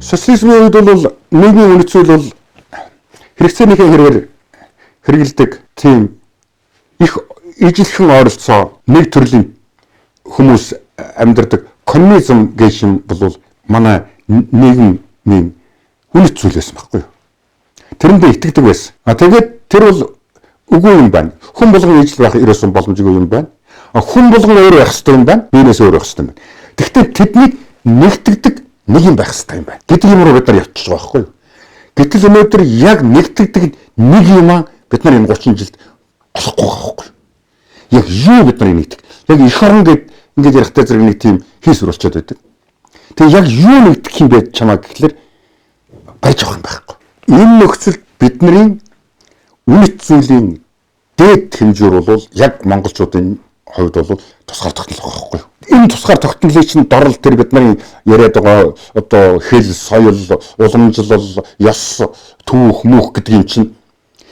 Социализмын үед бол нийгмийн үнэт зүйл бол хэрэгцээнийхээ хэрэгээр хэрэгэлдэг тийм их ижилхэн ойролцоо нэг төрлийн хүмүүс амьдардаг коммунизм гэж юм бол манай нийгмийн үнэт зүйл байсан байхгүй юу? Тэрэндээ итгэдэг байсан. Тэгээд тэр бол үгүй юм байна. Хүн болгон ижил байх ерөөсөн боломжгүй юм байна. Хүн болгон өөр байх хэрэгтэй юм байна. Биенээс өөр байх хэрэгтэй юм байна. Гэхдээ тэднийг нэгтгэдэг нэг юм байх хэрэгтэй юм байна. Гэдэг юм руу бид нар явчихж байгаа байхгүй юу? Гэтэл өнөөдөр яг нэгтгэдэг нэг юм бид нар энэ 30 жилд олохгүй байгаа байхгүй юу? Яг юу бид нар нэгтгэх? Яг эх орон гэд ингээд ярихтай зэрэг нэг тийм хийс уралчаад байдаг. Тэгээ яг юу нэгтгэх юм бэ чамаа гэхэлэр барьж авах юм байхгүй. Энэ нөхцөлд бидний үнэт зүйлийн дээд хэмжээр бол яг монголчуудын хувьд бол тусгаар тогтнол байхгүй юу? Энэ тусгаар тогтнолын чинь дорол тэр бидний яриад байгаа одоо хэл, соёл, уламжлал, ёс, түүх, мөнх гэдэг юм чинь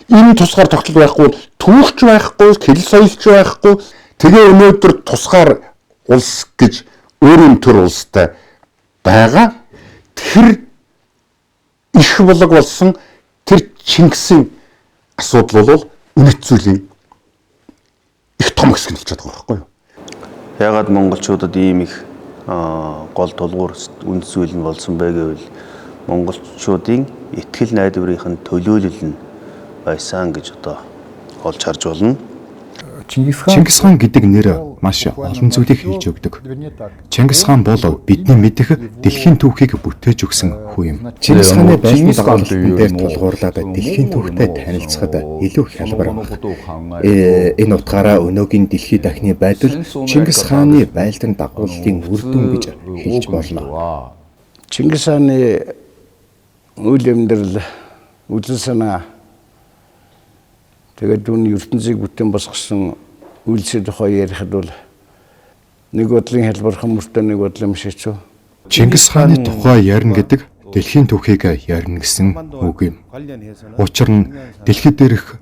энэ тусгаар тогтнол байхгүй, түүхч байхгүй, хэл соёлч байхгүй. Тэгээ өнөөдөр тусгаар улс гэж өөрийн төр улстай байгаа. Тэр их болог болсон тэр Чингисийн асуудал бол үнэт зүйлийн их том хэсэг нь болж байгаа байхгүй юу? Ягаад монголчуудад ийм их гол тулгуур үнэт зүйл нь болсон бэ гэвэл монголчуудын итгэл найдварын төлөөлөл нь байсан гэж одоо олж харж болно. Чингис хаан гэдэг нэр маш олон зүйлийг хэлж өгдөг. Чингис хаан бол бидний мэдэх дэлхийн түүхийг бүтээж өгсөн хүн юм. Чингис хааны байшин дагалдсан дээр тулгуурлаад дэлхийн түүхтэй танилцахад илүү хялбар байна. Энэ утгаараа өнөөгийн дэлхийн дахны байдал Чингис хааны байлдан дагуултын үр дүн гэж хэлж болно. Чингис хааны үйл амьдрал, үзэл санаа тэгээд түүний ертөнцийг бүтээн босгосон үйлсийн тухай ярихад бол нэг бодлын хэлбэрхэн мөртөө нэг бодлын маш хэцүү. Чингис хааны тухай ярина гэдэг дэлхийн түүхийг ярина гэсэн үг юм. Учир нь дэлхийд дээрх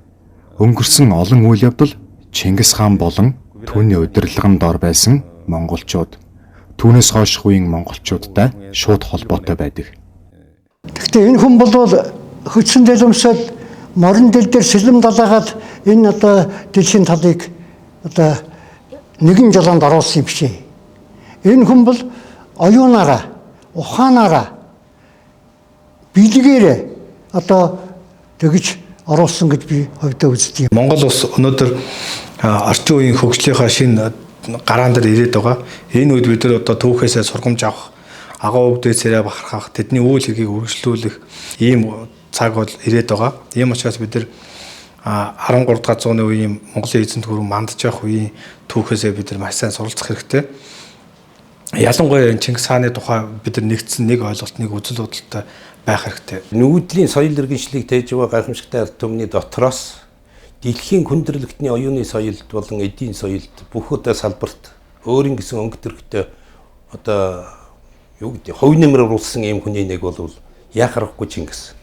өнгөрсөн олон үйл явдал Чингис хаан болон түүний удирдлагын дор байсан монголчууд, түүнээс хойш үеийн монголчуудтай шууд холбоотой байдаг. Гэхдээ энэ хүн бол хөдсөн дэлгэмсэд морин дэл дээр сэлэм далаагаад энэ одоо дэлхийн талыг одоо нэгэн жолоонд оруулсан юм биш ээ. Энэ хүн бол оюунаараа, ухаанаараа, бэлгээрээ одоо тэгж оруулсан гэж би хувьдаа үздэг юм. Монгол улс өнөөдөр орчин үеийн хөгжлийнхаа шинэ гараан дээр ирээд байгаа. Энэ үед бид нар одоо түүхээсээ сургамж авах, агуу өвдөөсөө бахархах, тэдний үйл хэргийг үргэлжлүүлэх ийм цаг бол ирээд байгаа. Ийм учраас бид нар 13 дахь зууны үеийн Монголын эзэнт гүрэн мандж явах үеийн түүхээсээ бид нар маш сайн суралцах хэрэгтэй. Ялангуяа Чингис хааны тухай бид нар нэгдсэн нэг ойлголт, нэг үзэл бодолтой байх хэрэгтэй. Нүүдлийн соёл иргэншлийг тээж байгаа гайхамшигтай ард түмний дотроос дэлхийн хүндрэлтний оюуны соёлд болон эдийн соёлд бүх удаа салбарт өөрийн гэсэн өнгө төрхтэй одоо юу гэдэг хувь нэмэр оруулсан ийм хүний нэг бол яах аргагүй Чингис.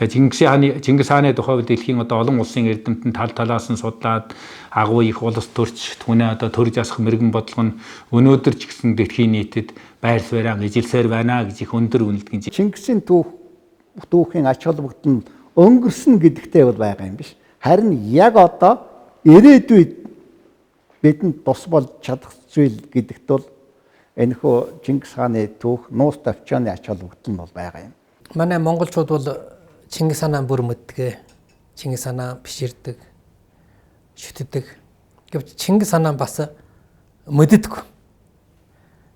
Чингис хааны тухай дэлхийн одоо олон улсын эрдэмтэн тал талаас нь судлаад агуу их улс төрч түүнээ одоо төр засах мэрэгэн бодлого нь өнөөдөр ч гэсэн дэлхийн нийтэд байр сууриа ижилсээр байна гэж их өндөр үнэлдэг. Чингисийн түүхийн ач холбогдол нь өнгөрсөн гэдэгтэй бол байгаа юм биш. Харин яг одоо ирээдүйд бидэнд тус болж чадах зүйл гэдэгт бол энэхүү Чингис хааны түүх нуус тавчааны ач холбогдол нь бол байгаа юм. Манай монголчууд бол Чингис хаанаа бүр мэддэг, Чингис хаанаа биширдэг, шүтдэг. Гэвч Чингис хаанаа бас мэддэггүй.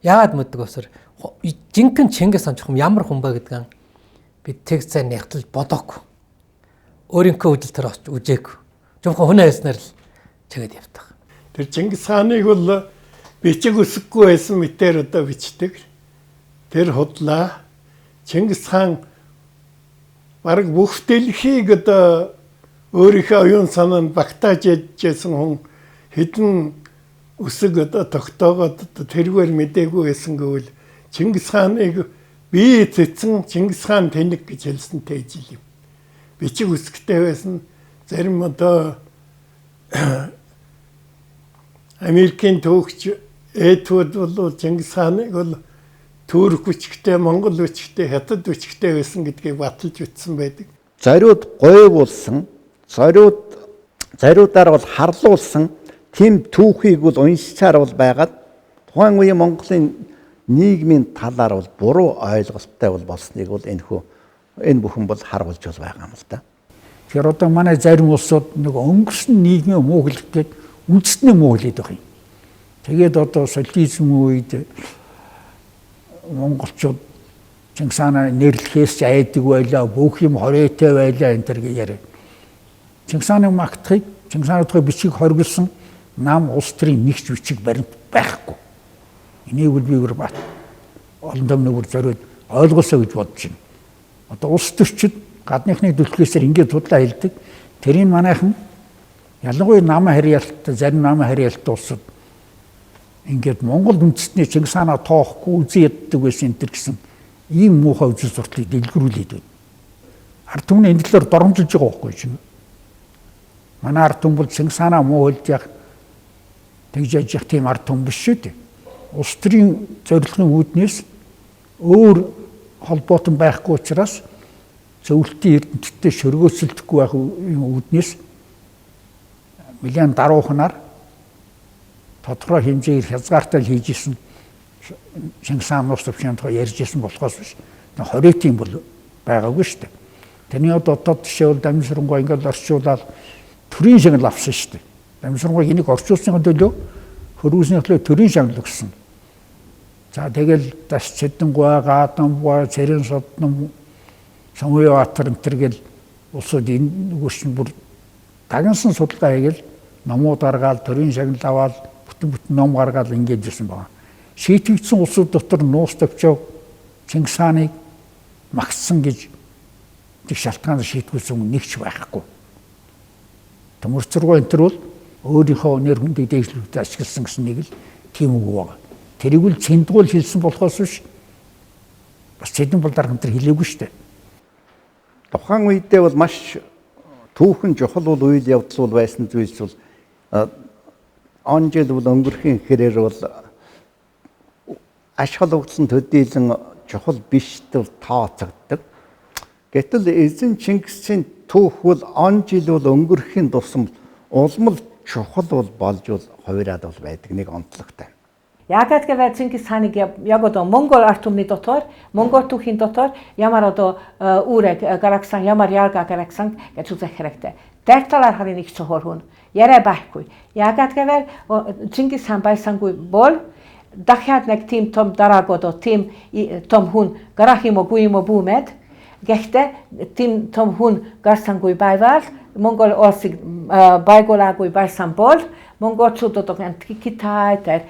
Яагаад мэддэг вэ? Жинхэнэ Чингис хаан чухам ямар хүн бэ гэдгийг бид тэг сайн нягтлж бодоогүй. Өөрийнхөө үдэл төр очиж үжээгүй. Жумхан хүн хайснаар л чигээд явдаг. Тэр Чингис хааныг бол бичиг үсэхгүй байсан мэтээр одоо бичдэг. тэр худлаа Чингис хаан бараг бүх дэлхийг одоо өөрийнхөө оюун санаанд багтааж ядчихсан хүн хэдэн үсэг одоо тогтоогоод тэргээр мдээгүй байсан гэвэл Чингис хааныг бие цэцэн Чингис хаан тэнэг гэж хэлсэнтэй ижил юм. Бичиг үсгтэй байсан зарим одоо Америкийн төвөгч Эдвард бол Чингис хааныг бол Турк хүчтэй, Монгол хүчтэй, Хятад хүчтэй байсан гэдгийг баталж ütсэн байдаг. Зориуд гойвуулсан, зориудаар бол харлуулсан тийм түүхийг бол уншичаар бол байгаад тухайн үеийн Монголын нийгмийн талаар бол буруу ойлголттой бол болсныг бол энэ бүхэн бол харуулж бол байгаа юм л да. Тэгэхээр одоо манай зарим улсууд нэг өнгөрсөн нийгмийн муу хэлбэгээд үндэсний муу хэлээд байгаа юм. Тэгээд одоо социализм үед монголчууд Чингис хаанаа нэрлэхээс айдаг байлаа, бүх юм хоройтой байлаа энэ төр яриа. Чингис хааны магтахыг, Чингис хааны бичиг хоригдсон нам улс төрийн нэгч бичиг баримт байхгүй. Энийг бол би бат олон домноор зориуд ойлгосоо гэж бодож байна. Одоо улс төрчид гадныхны дүлхээсээр ингээд тудлаа хэлдэг. Тэрийг манайхан ялангуяа намын харьяалт, зарим намын харьяалт улсууд ингээд Монгол үндэстний Чингис хаанаа тоохгүй үзэн яддаг байсан энэ төр гэсэн ийм муухай үзэл сурталыг дэлгэрүүлээд байна. Ард түмний энэ талаар доромжилж байгаа байхгүй чинь. Манай ард түмэн бол Чингис хаанаа муу хэлж яг тэгж яж явах тийм ард түмэн биш шүү дээ. Улс төрийн зорилгын үүднээс өөр холбоотон байхгүй учраас зөвлөлтийн эрдэмтдтэй шөргөөсөлдөхгүй байх үүднээс нэлээд даруухнаар тодорхой хэмжээгээр хязгаартай хийж исэн Чингис хаан нус төвшин тухай ярьж исэн болохоос биш. 20 тийм бол байгаагүй шүү дээ. Тэрний одоо жишээ бол Дамжирангуй ингээд орчуулаад төрийн шагнал авсан шүү дээ. Дамжирангуй энийг орчуулсны төлөө хөрвүүлсний төлөө төрийн шагнал өгсөн. За тэгэл Даш Цэдэнгуй, Гадамбуй, Цэрэн Содном, Самуябатар энэ төр гэл улсууд энэ нүгүршин бүр дагнсан судалгаа хийгээл номууд гаргаад төрийн шагнал аваад бүтэн ном гаргаад ингэж ирсэн байна. Шийтгдсэн улсууд дотор нуус төвчөө Чингис хааныг магтсан гэж тэг шалтгаан шийтгүүлсэн нэгч байхгүй. Төмөрцөргөө энэ төр бол өөрийнхөө нэр хүндийг дэвшлүүлээд ашигласан гэсэн нэг л тийм үг байна. Тэрийг л цэндгүүл хэлсэн болохоос биш. Бас цэдэн бол дарга энэ хэлээгүй шүү дээ. Тухайн үедээ бол маш түүхэн чухал бол үйл явдал бол байсан зүйлс бол он жил бол өнгөрхийн хэрээр бол аш холбогдсон төдийлөн чухал биш бол тооцогддог. Гэтэл эзэн Чингисийн түүх бол он жил бол өнгөрхийн тусам улмал чухал бол болж бол хувираад бол байдаг нэг онцлогтой. Яагаад гэвэл Чингис хааныг яг одоо Монгол ард түмний дотор, Монгол түүхийн дотор ямар одоо үүрэг гаргасан, ямар ярга гаргасан гэж үзэх хэрэгтэй. Тэр талаар харин их чухал хүн яриа байхгүй. Яагаад гэвэл Чингис хаан байсангүй бол дахиад нэг тийм том дараагууд тийм том хүн гарах юм уу бүүмэд. Гэхдээ тийм том хүн гарсангүй байвал Монгол улсыг байгуулаагүй байсан бол монголчуудад Китай тэр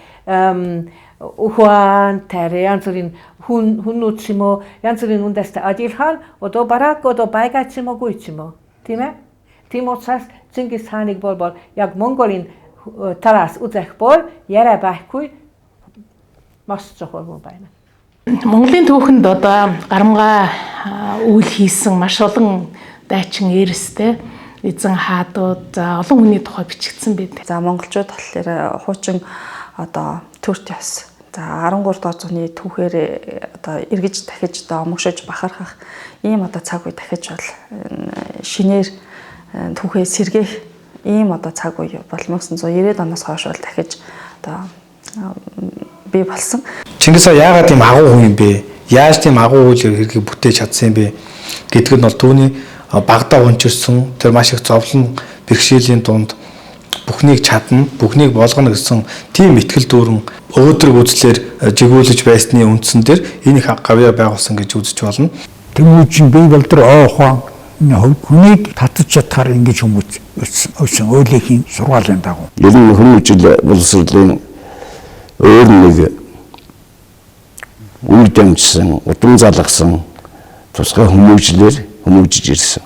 Ухаан тэр янз бүрийн хүнүүд ч юм уу янз бүрийн үндэстэй ажиллахаар одоо бараг одоо байгаач юм уу гүйч юм уу тийм ээ. Тийм учраас Чингис хааныг бол яг Монголын талаас үзэх бол яриа байхгүй маш чухал юм байна. Монголын түүхэнд одоо гарамга үйл хийсэн маш олон дайчин эрстэй эзэн хаадууд олон хүний тухай бичигдсэн байдаг. За монголчууд болохоор хуучин одоо төрт яс. За 13 дугаар зууны түүхээр одоо эргэж дахиж одоо омгшиж бахархах ийм одоо цаг үе дахиж бол шинээр түүхээ сэргээх ийм одоо цаг үе бол 1990-ад оноос хойш бол дахиж одоо бий болсон. Чингис хаан яагаад тийм агуу хүн юм бэ? Яаж тийм агуу үйл хэргийг бүтээж чадсан юм бэ гэдг нь бол түүний багада унчирсан тэр маш их зовлон бэрхшээлийн дунд бүхнийг чадна, бүхнийг болгоно гэсэн тийм итгэл дүүрэн өөдрөг үзлээр жигүүлж байсны үндсэн дээр энэ их гавьяа байгуулсан гэж үзэж болно. Тэмүүжин бие болдор оохоо хүнийг татаж чадхаар ингэж хүмүүс өсөн өөлөхийн сургаалын дагуу. Ер нь хүмүүжил боловсролын өөр нэг үр дамжсан, удам залгасан тусгай хүмүүжиж ирсэн.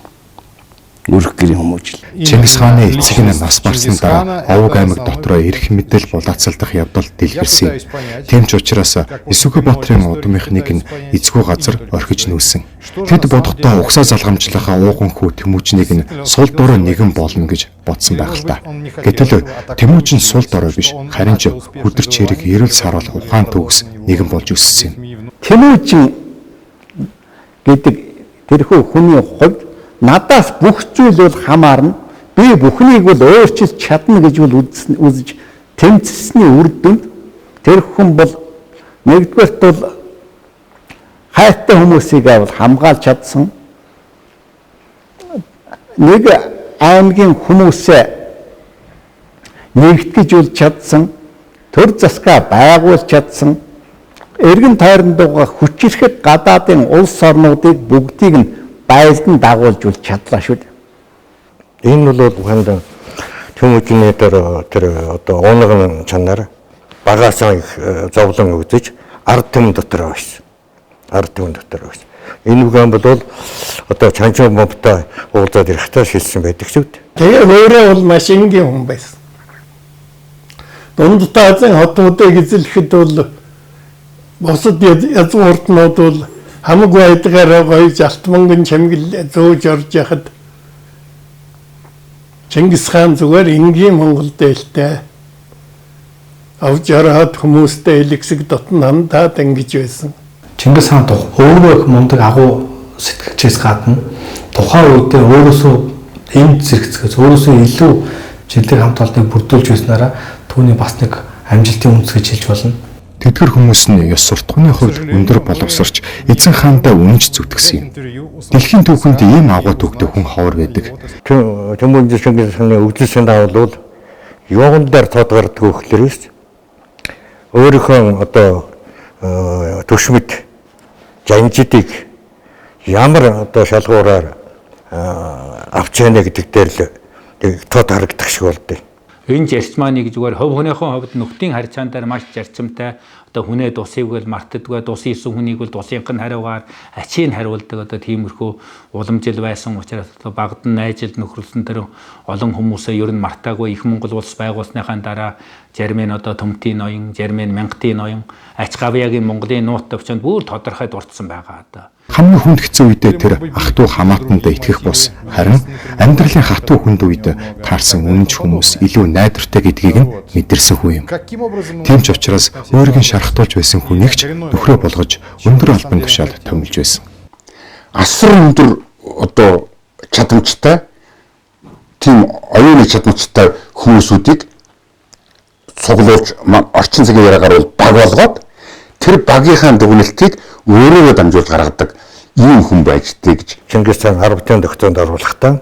Өрх гэрийн хүмүүжил. Чингис хааны эцэг нь нас барсны дараа Овог аймаг дотроо эрх мэдэл булаацалдах явдал дэлгэрсэн. Тийм ч учраас Эсүхэ Баатрын удмынх нэг нь эзгүй газар орхиж нүүсэн. Тэд бодохдоо угсаа залгамжлахаа ууган хүү Тэмүүжнийг нь сул дорой нэгэн болно гэж бодсон байх л та. Гэтэл Тэмүүж нь сул дорой биш, харин ч өдөр чирэг эрүүл саруул ухаан төгс нэгэн болж өссөн. Тэмүүж гэдэг тэрхүү хүний хувьд надаас бүх зүйл бол хамаарна. Би бүхнийг бол өөрчилж чадна гэж бол үзэж тэмцэлсний үр дүнд тэр хүн бол нэгдүгээрт бол хайртай хүмүүсийг бол хамгаалж чадсан. Нэг аймгийн хүмүүсээ нэгтгэж болж чадсан. Төр засгаа байгуулж чадсан. Эргэн тойронд байгаа хүчирхэг гадаадын улс орнуудыг бүгдийг нь байлдан дагуулж үл чадлаа шүү дээ. Энэ бол ухаанд Тэмүүжний тэр одоо унган чанар багасаа их зовлон өгдөж ард түмэн дотор байсан. Ард түмэн дотор байсан. Энэ үгэн бол одоо Чанчуу момтой уулзаад ирэхдээ шилсэн байдаг шүү дээ. Тэгээ өөрөө бол маш энгийн хүн байсан. Дунд таазын хотуудыг эзлэхэд бол бусад язгууртнууд бол хамаг байдгаараа гоёж алтманган чамгил зөөж орж яхад Чингис хаан зүгээр энгийн Монгол дээлтэй авж ороод хүмүүстэй элэгсэг дотн хандаад ингэж байсан. Чингис хаан өөрөө их мундаг агуу сэтгэгчээс гадна тухайн үедээ өөрөөсөө энд зэрэгцгээс өөрөөсөө илүү жилийн хамт олныг бүрдүүлж байснараа түүний бас нэг амжилтын үндэс гэж хэлж болно. Тэдгэр хүмүүс нь ёс суртахууны хувьд өндөр боловсрч эзэн хаандаа үнэнч зүтгэсэн юм. Дэлхийн түүхэнд ийм агуу төгтөг хүн ховор байдаг. Тэмүүж Чингис хааны өвдөлсөн давал юуган дээр тодгардаг хөөхлөрөөс өөрийнхөө одоо төшмөд жанжидыг ямар одоо шалгуураар авч яана гэдэг дээр л тод харагдах шиг болдё. Энэ зарчмааны гэж зүгээр хөв хүнийхэн хувьд нөхдийн харьцаан дээр маш зарчимтай одоо хүнээ дусыг бол мартдаггүй дусын исэн хүнийг бол дусынх нь хариугаар ачийг хариулдаг одоо тиймэрхүү уламжил байсан учраас багдан найжилд нөхрөлсөн тэр олон хүмүүсээ ер нь мартаагүй их Монгол улс байгуулсныхаа дараа зарим нь одоо Төмтийн ноён, зарим нь Мянгатын ноён, Ач Гавьяагийн Монголын нуут төвчөнд бүр тодорхой дурдсан байгаа одоо. Хамгийн хүнд хэцүү үедээ тэр ах トゥ хамаатанд итгэх бус. Харин амьдралын хатуу хүнд үед таарсан үнэнч хүмүүс илүү найдвартай гэдгийг нь мэдэрсэн хүн юм. Тийм ч учраас өөрийг нь шархтуулж байсан хүнийг ч нөхрөө болгож өндөр албан тушаалд томилж байсан. Асар өндөр одоо чадамжтай тийм оюуны чадамжтай хүмүүсүүдийг цуглуулж орчин цагийн яриагаар бол баг болгоод тэр багийнхаа дүгнэлтийг өөрөөрөө дамжуулж гаргадаг ийм хүн байж тээ гэж Чингис хаан 10-ын тогтоонд оруулахдаа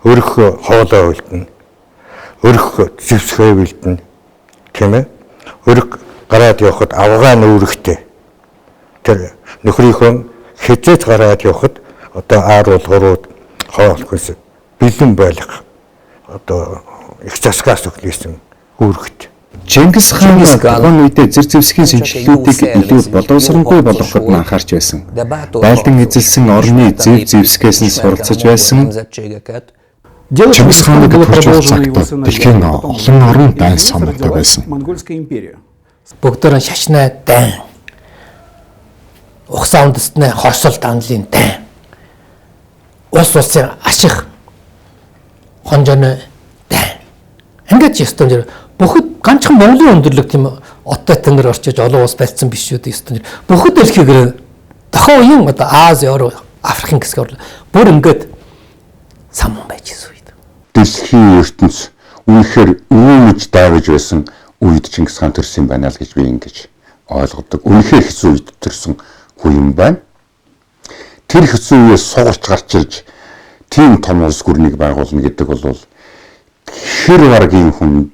өрх хоолой үлдэн, өрх зэвсгээ үлдэн, тийм ээ. Өрх гараад явхад авгаан үүрэгтэй. Тэр нөхрийнхөө хязгаарт гараад явхад одоо ааруул гурууд хоолхос бэлэн байлах одоо их засгаас өглөөсөн үүрэгт. Чингис хаан тухайн үедээ зэр зэвсгийн шинжилгэлүүдийг илүү боловсронгүй болгоход анхаарч байсан. Байлдан эзэлсэн орны зэв зэвсгээс нь суралцж байсан. Чингис хааныг төрж цагт дэлхийн олон орн дайн самтай байсан. Бүгдөө шашнаа дайн. Ухсаа үндэстнээ хорсол данлын дайн. Улсын ашиг хонжооны дайн. Ингээд ястон бүхэд ганцхан Монголын өндөрлөг тийм оттой тэнгэр орчиж олон улс барьсан биш үү гэсэн. Бүхэд дэлхийгээр дохоо үеийн одоо Ази, Европ, Африкийн хэсгээр бүр ингээд самун байж ирсэн үед. Дэлхийн ертөнц үнэхээр өвөж дайваж байсан үед Чингис хаан төрсөн байна л гэж би ингэж ойлгодог. Үнэхээр хэцүү үед төрсөн хүн юм байна. Тэр хэцүү үеэс сугарч гарч ирж тийм том улс гүрнийг байгуулна гэдэг бол хэр баргийн хүн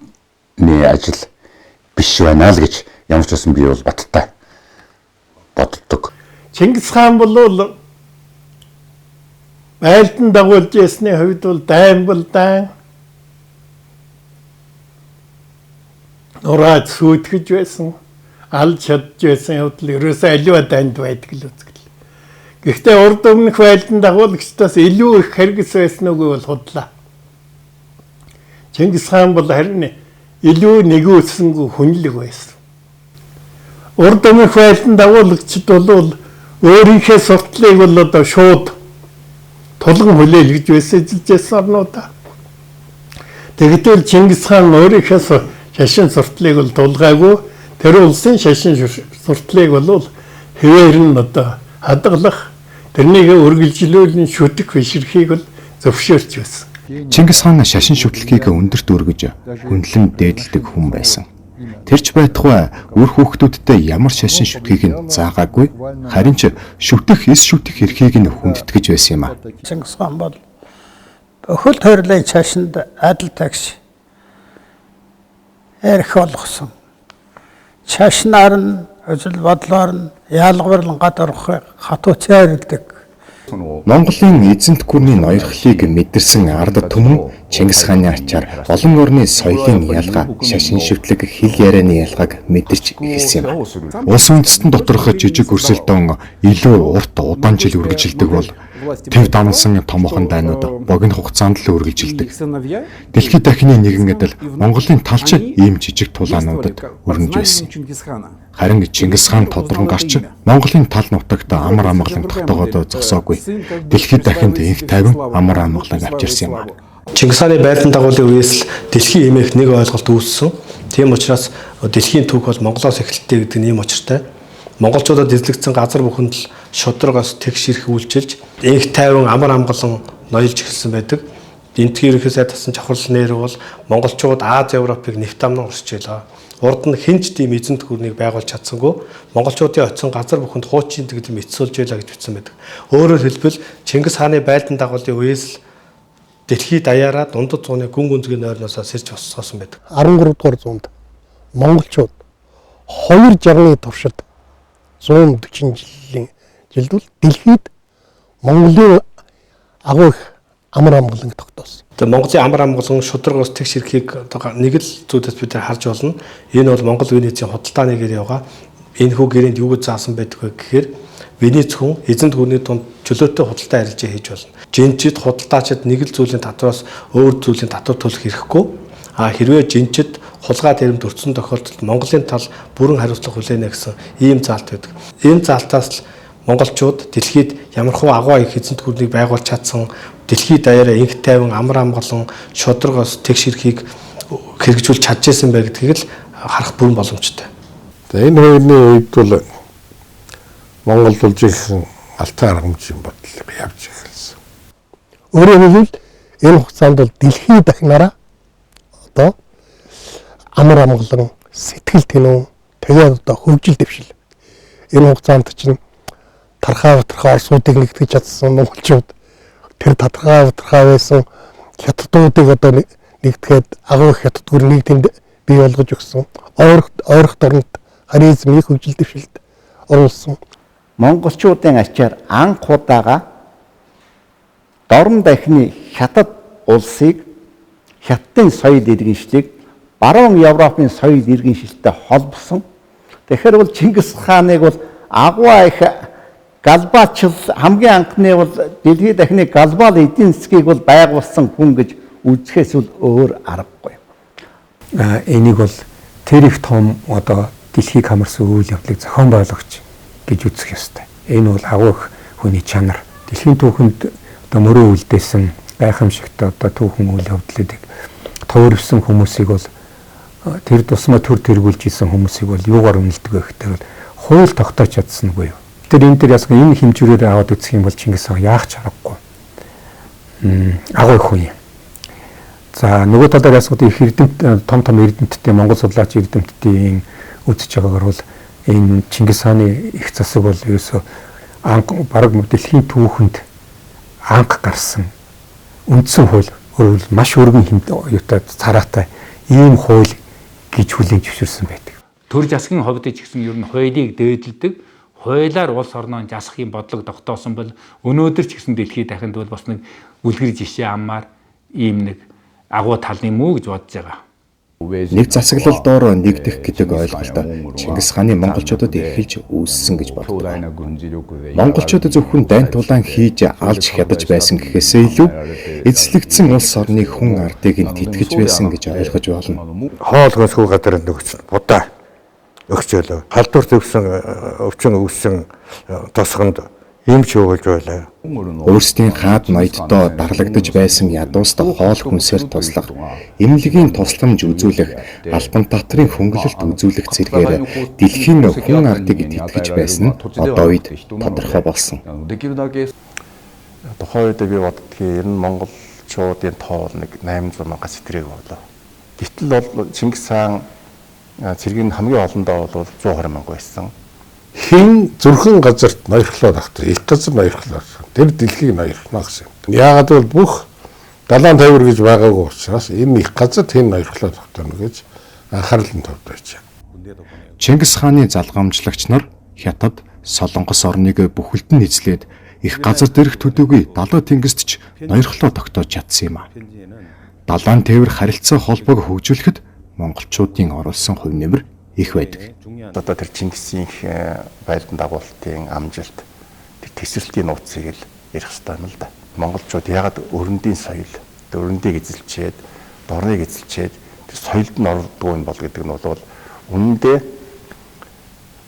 ажил биш байна л гэж ямар ч байсан би бол баттай боддог. Чингис хаан бол байлдан дагуулж ясны хувьд бол дайн бол дайн. нураад сүйтгэж байсан, алж чадж байсан явдал ерөөсөө аливаа данд байдаг л үзэгдэл. Гэхдээ урд өмнөх байлдан дагуулагчдаас илүү их хэрэгс байсан үгүй бол худлаа. Чингис хаан бол харин илүү нэгүүлсэнгүй хүнлэг байсан. Урд өмнөх байлдан дагуулагчид бол өөрийнхөө сурталыг бол одоо шууд тулган хүлээлгэж байсан орнуудаа. Тэгвэл Чингис хаан өөрийнхөө шашин сурталыг бол тулгаагүй, тэр улсын шашин сурталыг бол хэвээр нь одоо хадгалах, тэрнийг үргэлжлүүлэн шүтэх бишрэхийг бол зөвшөөрч байсан. Чингис хаан шашин шүтлэхийг өндөрт өргөж хүндлэн дээдэлдэг хүн байсан. Тэрч байтугай үр хүүхдүүдтэй ямар шашин шүтгийг нь заагаагүй, харин ч шүтэх эс шүтэх эрхийг нь хүндэтгэж байсан юм а. Чингис хаан бол өхөл тойрлын шашинд адил тагш эрх олгосон. Шашнаар нь ажил бодлоор нь яалгаварлан гадарх хатуу цайрдаг. Монголын эзэнт гүрний ноёрхлыг мэдэрсэн ард түмэн Чингис хааны ачаар олон орны соёлын ялгаа, шашин шүтлэг, хэл ярианы ялгааг мэдэрч эхэлсэн юм. Улс үндэстэн доторх жижиг өрсөлдөөн илүү урт удаан жил үргэлжилдэг бол тэв дамнсан томоохон дайнууд богино хугацаанд л үргэлжилдэг. Дэлхийд дахины нэгэн адил Монголын талч ийм жижиг тулаануудад өрнөж байсан. Харин Чингис хаан тодорхой гарч Монголын тал нутагт амар амгалан тогтоогоод зогсоогүй. Дэлхийд дахинд инх тайван амар амгалан авчирсан юм. Чингис хааны байлдан дагуулын үеэс л дэлхийн хэмээх нэг ойлголт үүссэн. Тийм учраас дэлхийн түүх бол Монголоос эхэлдэг гэдэг нь ийм учиртай. Монголчуудад эзлэгдсэн газар бүхэнд л шударгаас тэгш ирэх үйлчилж, инх тайван амар амгалан ноёлж эхэлсэн байдаг. Энтхийн ерөнхий сайд тасан чавхрал нэр бол монголчууд Аз Европыг нэвт амнан урсч байлаа. Урд нь хинч тийм эзэнт гүрнийг байгуулж чадсангүй монголчуудын очисон газар бүхэнд хуучин гэдэг мэдсүүлж байлаа гэж бичсэн байдаг. Өөрөөр хэлбэл Чингис хааны байлдан дагуулын үеэс л дэлхийд даяараа дундад зууны гүн гүнзгий нойрноосоо сэрж босгоосон байдаг. 13 дугаар зуунд монголчууд 2 жарганы туршид 140 жилийн жилдвэл дэлхийд Монголын агуу их амар амгалан тогтоосон. Тэгээ Монголын амар амгалан шударгаас тэгш ирэхийг нэг л зүйлээс бид харж болно. Энэ бол Монгол Венецийн худалдааны гэр яваа. Энэ хүү гэрээнд юу гэж заасан байдаг вэ гэхээр Венец хүн эзэнт гүрний дунд чөлөөтэй худалдаа арилжаа хийж болно. Жинчид худалдаачид нэг л зүйлийн татвараас өөр зүйлийн татвар төлөх хэрэггүй. Хэрвээ жинчид хулгай тэрэнд өртсөн тохиолдолд Монголын тал бүрэн хариуцлага хүлээнэ гэсэн ийм заалт байдаг. Энэ заалтаас л монголчууд дэлхийд ямархуу агуу их эзэнт гүрнийг байгуулж чадсан, дэлхийд даяараа инх тайван амар амгалан шударгаас тэгш ирэхийг хэрэгжүүлж чадчихсан бай гэдгийг л харах бүрэн боломжтой. За энэ хоёрын үед бол Монгол бол жинхэнэ алтан аргамжийн бодлого явж эхэлсэн. Өөрөөр хэлбэл энэ хугацаанд бол дэлхийн дахинараа одоо амар амгалан сэтгэл тэнүү тэгээд одоо хөгжил дэвшил. Энэ хугацаанд чинь тархаа орсуудыг нэгтгэж чадсан монголчууд тэр тархаа байсан хятадуудыг одоо нэгтгэхэд агуу хятад гүр нийгэмд бий болгож өгсөн. Ойрох дорнод харизмын хөгжил дэвшилд оруулсан. Монголчуудын ачаар анх удаага дорн дахины хятад улсыг хятадын соёл иргэншлийг баруун Европын соёл иргэншилтэй холбосон. Тэгэхээр бол Чингис хааныг бол агуу их галбаачл хамгийн анхны бол дэлхийд дахины глобал эдийн засгийг бол байгуулсан хүн гэж үзэхээс өөр аргагүй. Энийг бол тэр их том одоо дэлхийг хамарсан үйл явдлыг зохион байгуулагч гэж үзэх ёстой. Энэ бол агуу их хүний чанар. Дэлхийн түүхэнд одоо мөрөө үлдээсэн гайхамшигтай одоо түүхэн үйл явдлуудыг товөрвсөн хүмүүсийг бол тэр тусмаа төр тэргүүлж исэн хүмүүсийг бол юугаар үнэлдэг вэ гэхээр хууль тогтоож чадсангүй юу. Тэр энэ дээр ясаг энэ хэмжүүрээр аваад үзэх юм бол Чингис хаан яах ч аргагүй. Агуу их хүн юм. За нөгөө талаар ясаг их эрдэмт том эрдэмтдийн Монгол судлаач эрдэмтдийн үзэж байгаагаар бол энэ Чингис хааны их засаг бол ерөөсөө бараг дэлхийн түүхэнд анх гарсан үндсэн хууль, өөрөөр маш өргөн юутай цараатай ийм хууль гэж хүлээн зөвшөөрсөн байдаг. Төр засгийн хувьд ч гэсэн ер нь хуулийг дээдэлдэг, хуулиар улс орноо засахын бодлого тогтоосон бол өнөөдөр ч гэсэн дэлхийд дахинд бол бас нэг үлгэр жишээ аммаар ийм нэг агуу тал юм уу гэж бодож байгаа. Нэг засаглал доор нэгдэх гэдэг ойлголт Чингис хааны монголчуудад эхэлж үүссэн гэж боддог. Монголчууд зөвхөн дайн тулаан хийж алж хядаж байсан гэхээсээ илүү эзлэгдсэн улс орны хүн ардыг нь тэтгэж байсан гэж ойлгож болно. Хоолгоос хүү гадар нөгч будаа өгчөөлөө. Халдвар зөвсөн өвчин өгсөн тосгонд юмч өгүүлж байлаа. Өөрсдийн хаад ноёддоо дарлагдж байсан ядууст хоол хүнсээр туслах, эмнэлгийн тусламж үзүүлэх, албан татрын хөнгөлөлт үзүүлэх зэргээр дэлхийн хүн ардыг тэтгэж байсан нь одоо үед тодорхой болсон. Тухайн үед би боддгийн ер нь монголчуудын тоо нэг 800 мянган сэтрэг болоо. Гэтэл бол Чингис хаан цэргийн хамгийн олондоо бол 120 мянга байсан. Хин зүрхэн газарт ноёрхлоод ахдаг. Их газар ноёрхлоо. Тэр дэлхийг ноёрхно гэсэн юм. Яагаад бол бүх далайн тайвар гэж байгаагүй учраас энэ их газар хэн ноёрхлоод ахдаг гэж анхаарал нь төвлөж байна. Чингис хааны залгамжлагч нар Хятад, Солонгос орныг бүхэлд нь эзлээд их газар дээрх төдийгүй далай тэнгист ч ноёрхлоо тогтоож чадсан юм а. Далайн тээвэр харилцаа холбоог хөгжүүлэхэд монголчуудын оруулсан хувь нэмэр их байдаг. Одоо тэр Чингисийн байлдан дагуултын амжилт тэр тэсвэрлтийн нууцыг л ярих хэрэгтэй юм л да. Монголчууд ягаад өрөндийн соёл, өрөндийг эзэлчээд, дорныг эзэлчээд тэр соёлд нь ордгоо юм бол гэдэг нь бол үнэндээ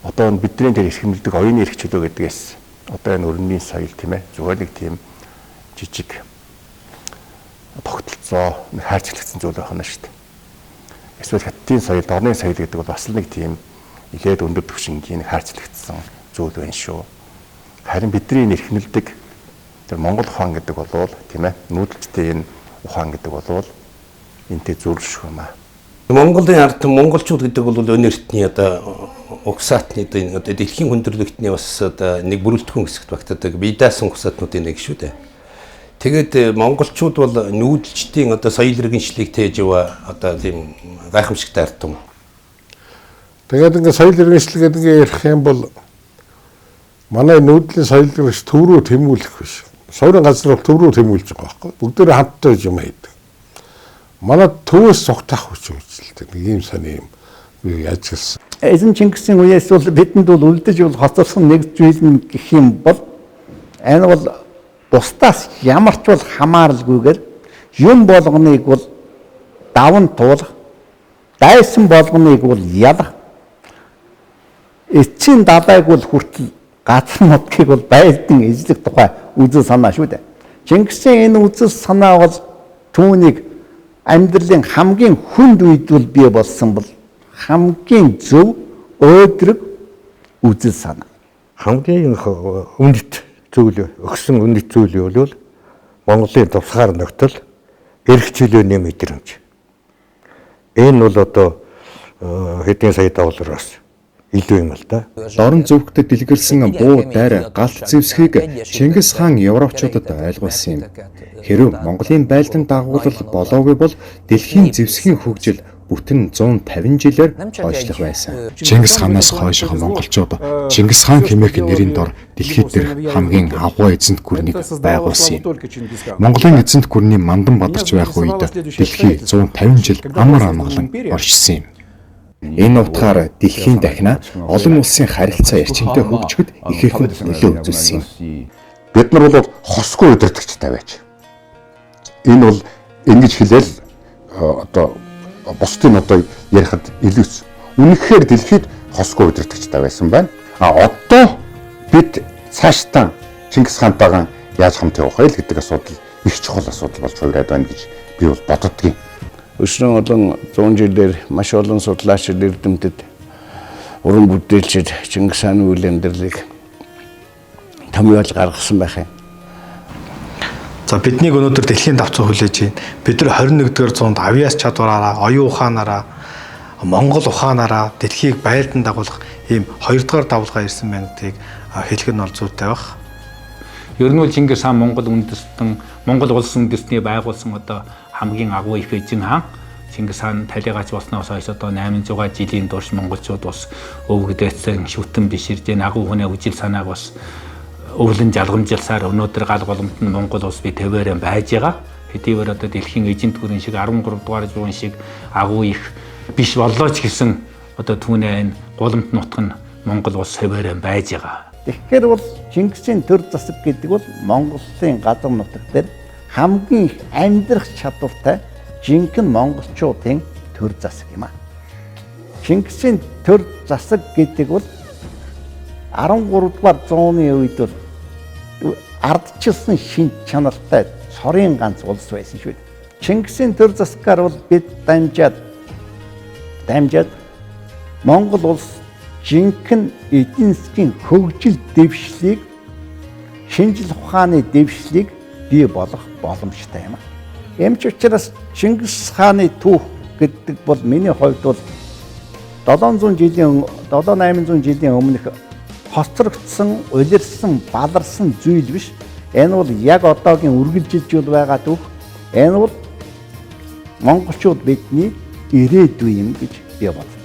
одоо бидний тэр эрхэмлдэг оюуны эрх чөлөө гэдгээс одоо энэ өрөндийн соёл тийм ээ зүгээр нэг тийм жижиг тогтолцоо хайрцаглагдсан зүйл байна шүү дээ. Эсвэл хаттын соёл, дорны соёл гэдэг бол бас нэг тийм илээд өндөр түвшингийн хайрцаглагдсан зүйл байна шүү. Харин бидний эрхэмлдэг тэр Монгол ухаан гэдэг бол тийм ээ нүүдэлчтэй энэ ухаан гэдэг бол энтэй зөвлөш юм аа. Монголын ард монголчууд гэдэг бол өн эртний одоо угсаатны одоо дэлхийн хүндрэлтний бас одоо нэг бүрэлдэхүүн хэсэгт багтдаг биедаасан угсаатнуудын нэг шүү дээ. Тэгээд монголчууд бол нүүдэлчдийн одоо соёл иргэншлийг тээж яваа одоо тийм гайхамшигтай ард юм. Тэгээд ингээд соёл иргэншил гэдэг ингээд ярих юм бол манай нүүдлийн соёл иргэнш төв рүү тэмүүлэх биш. Суурин газар бол төв рүү тэмүүлж байгаа байхгүй. Бүгдээрээ хамтдаа юм хийдэг. Манай төвөөс цогтах хүч үзэлдэг. Нэг юм сони юм ажилласан. Эзэн Чингисийн үеэс бол бидэнд бол үлдэж бол хоцорсон нэг зүйл нь гэх юм бол энэ бол бусдаас ямар ч бол хамааралгүйгээр юм болгоныг бол даван туулах, дайсан болгоныг бол ялах, эцсийн далайг бол хүртэл газар нутгийг бол байлдан эзлэх тухай үзэл санаа шүү дээ. Чингисийн энэ үзэл санаа бол түүнийг амьдралын хамгийн хүнд үед бол бий болсон бол хамгийн зөв өөдрөг үзэл санаа. Хамгийн үнэт зүйл өгсөн үнэт зүйл бол Монголын тусгаар нөхцөл эрх чөлөөний мэдрэмж. Энэ бол одоо хэдийн сая доллараас илүү юм л да. Дорн зөвхөд дэлгэрсэн буу дайр галт зэвсгийг Чингис хаан европчуудад ойлгуулсан юм. Хэрв Монголын байлдан дагуулал болоогүй бол дэлхийн зэвсгийн хөгжил бүтэн 150 жилээр хойшлох байсан. Чингис хаанаас хойших монголчууд Чингис хаан хэмээх нэрийн дор дэлхийд дээрх хамгийн агуу эзэнт гүрнийг байгуулсан юм. Монголын эзэнт гүрний мандан бадарч байх үед дэлхий 150 жил амар амгалан оршсон юм. Энэ утгаар дэлхийн дахина олон улсын харилцаа эрчимтэй хөгжөхөд ихээхэн нөлөө үзүүлсэн юм. Бид нар бол хосгүй удирдагчтай байж. Энэ бол ингэж хэлээл одоо бусдын одоо ярихад илүүс. Үнэхээр дэлхийд хосгүй удирдагчтай байсан байна. Одоо бид цаашдаа Чингис хаантайгаа яаж хамт явах вэ гэдэг асуудал их чухал асуудал болж хувираад байна гэж би бол боддгийн. Өснөн олон 100 жилээр маш олон судлаачид эрдэмтэд уран бүтээлчид Чингис хааны үйл амьдралыг томьёолж гаргасан байх юм. За биднийг өнөөдөр дэлхийн давцуу хүлээж байна. Бид нар 21-р зуунд авиас чадвараараа, оюун ухаанаараа, Монгол ухаанаараа дэлхийг байлдан дагуулах ийм 2-р давлгаа ирсэн байна гэдгийг хэлэх нь бол зүйтэй байх. Ер нь бол Чингис хаан Монгол улс үндэстний байгуулсан одоо хамгийн агуу их эзэн хаан. Чингис хаан талигаач болсноос хойш одоо 800 жилийн турш монголчууд бас өвгдөөцсөн шүтэн биширдэн агуу хүнээ үжил санааг бас өвлөн жалгамжилсаар өнөөдөр гал голомт нь Монгол улс би тэвээрэн байж байгаа. хэдийгээр одоо дэлхийн эзэнт гүрэн шиг 13 дугаар зуун шиг агуу их биш боллоо ч гэсэн одоо түүний энэ гуламт нутг нь Монгол улс хуваарь байж байгаа. Тэгэхээр бол Чингисийн төр засаг гэдэг бол Монголын газар нутаг дээр хамгийн их амьдрах чадвартай жинхэнэ монголчуудын төр засаг юм а. Чингисийн төр засаг гэдэг бол 13 дугаар зууны үед бол ардчилсан шин чанартай цорын ганц улс байсан шүү дээ. Чингисийн төр засгаар бол бид дамжаад Монгол улс жинхэнэ эдийн засгийн хөгжил дэвшлиг, шинжил ухааны дэвшлиг бий болгох боломжтой юм. Эмч учраас Чингис хааны түүх гэдэг бол миний хувьд бол 700 жилийн 7-800 жилийн өмнөх хоцрогдсон, улирсан, баларсан зүйл биш. Энэ бол яг одоогийн үргэлжилжүүл байгаа түүх. Энэ бол монголчууд бидний ирээдүй юм гэж би бодлоо.